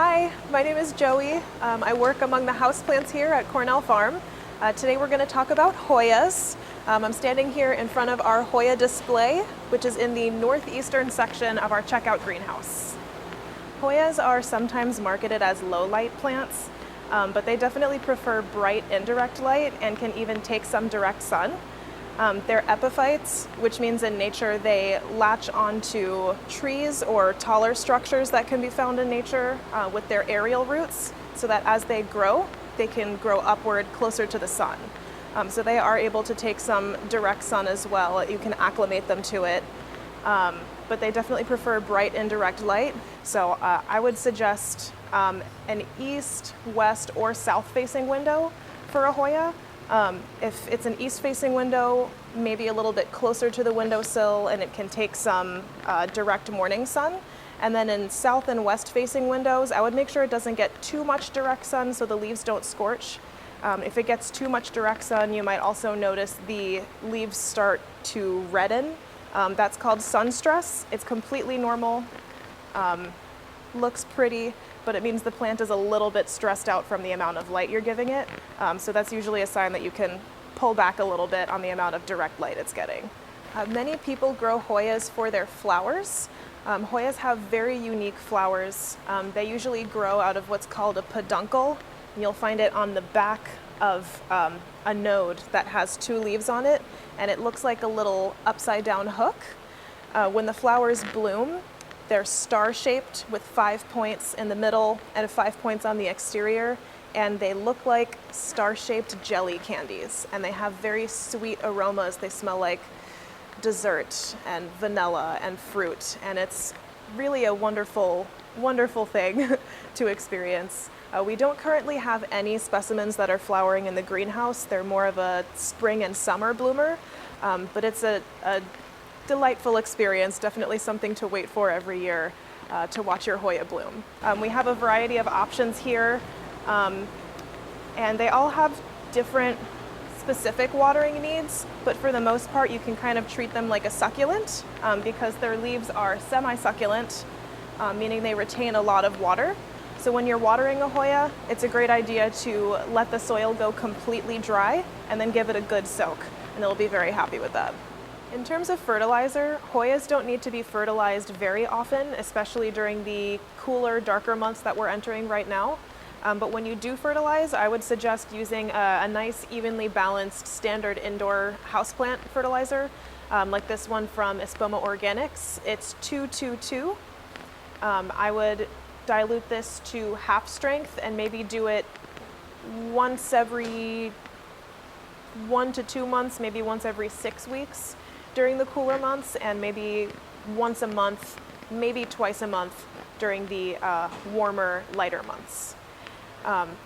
Hi, my name is Joey. I work among the houseplants here at Cornell Farm. Today we're going to talk about Hoyas. I'm standing here in front of our Hoya display, which is in the northeastern section of our checkout greenhouse. Hoyas are sometimes marketed as low-light plants, but they definitely prefer bright indirect light and can even take some direct sun. They're epiphytes, which means in nature they latch onto trees or taller structures that can be found in nature with their aerial roots, so that as they can grow upward closer to the sun. So they are able to take some direct sun as well. You can acclimate them to it, but they definitely prefer bright indirect light. So I would suggest an east, west, or south-facing window for a Hoya. If it's an east-facing window, maybe a little bit closer to the windowsill, and it can take some direct morning sun. And then in south and west-facing windows, I would make sure it doesn't get too much direct sun so the leaves don't scorch. If it gets too much direct sun, you might also notice the leaves start to redden. That's called sun stress. It's completely normal. Looks pretty, but it means the plant is a little bit stressed out from the amount of light you're giving it. So that's usually a sign that you can pull back a little bit on the amount of direct light it's getting. Many people grow Hoyas for their flowers. Hoyas have very unique flowers. They usually grow out of what's called a peduncle. You'll find it on the back of a node that has two leaves on it, and it looks like a little upside down hook. When the flowers bloom, they're star-shaped with 5 points in the middle and 5 points on the exterior, and they look like star-shaped jelly candies, and they have very sweet aromas. They smell like dessert and vanilla and fruit, and it's really a wonderful, wonderful thing to experience. We don't currently have any specimens that are flowering in the greenhouse. They're more of a spring and summer bloomer, but it's a delightful experience, definitely something to wait for every year to watch your Hoya bloom. We have a variety of options here, and they all have different specific watering needs, but for the most part you can kind of treat them like a succulent because their leaves are semi-succulent, meaning they retain a lot of water. So when you're watering a Hoya, it's a great idea to let the soil go completely dry and then give it a good soak, and they'll be very happy with that. In terms of fertilizer, Hoyas don't need to be fertilized very often, especially during the cooler, darker months that we're entering right now. But when you do fertilize, I would suggest using a nice, evenly balanced, standard indoor houseplant fertilizer, like this one from Espoma Organics. It's 2-2-2. I would dilute this to half strength and maybe do it once every 1 to 2 months, maybe once every 6 weeks during the cooler months, and maybe once a month, maybe twice a month during the warmer, lighter months.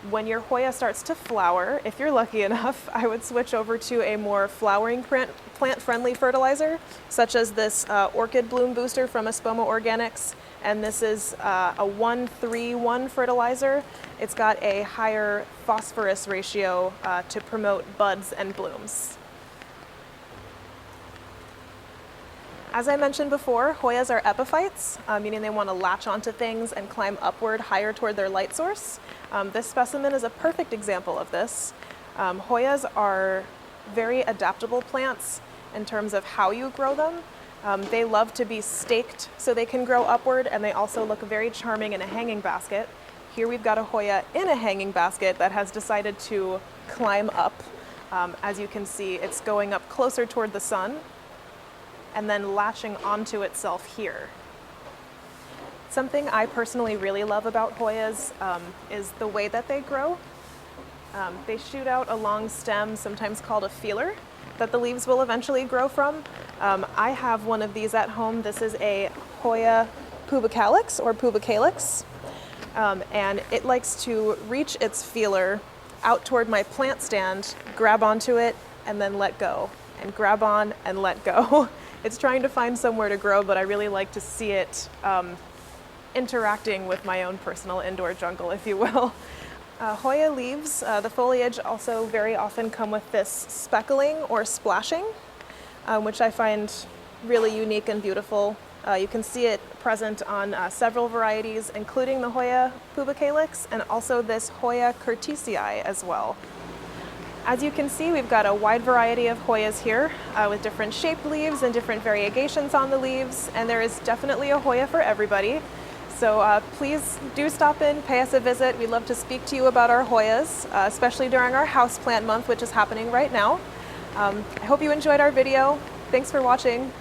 When your Hoya starts to flower, if you're lucky enough, I would switch over to a more flowering plant-friendly fertilizer, such as this Orchid Bloom Booster from Espoma Organics. And this is a 1-3-1 fertilizer. It's got a higher phosphorus ratio to promote buds and blooms. As I mentioned before, Hoyas are epiphytes, meaning they want to latch onto things and climb upward higher toward their light source. This specimen is a perfect example of this. Hoyas are very adaptable plants in terms of how you grow them. They love to be staked so they can grow upward, and they also look very charming in a hanging basket. Here we've got a Hoya in a hanging basket that has decided to climb up. As you can see, it's going up closer toward the sun and then latching onto itself here. Something I personally really love about Hoyas is the way that they grow. They shoot out a long stem, sometimes called a feeler, that the leaves will eventually grow from. I have one of these at home. This is a Hoya pubicalix or pubicalix, and it likes to reach its feeler out toward my plant stand, grab onto it, and then let go, and grab on and let go. It's trying to find somewhere to grow, but I really like to see it interacting with my own personal indoor jungle, if you will. Hoya leaves, the foliage also very often come with this speckling or splashing, which I find really unique and beautiful. You can see it present on several varieties, including the Hoya pubicalyx and also this Hoya curtisii as well. As you can see, we've got a wide variety of Hoyas here with different shaped leaves and different variegations on the leaves, and there is definitely a Hoya for everybody. So please do stop in, pay us a visit. We'd love to speak to you about our Hoyas, especially during our Houseplant Month, which is happening right now. I hope you enjoyed our video. Thanks for watching.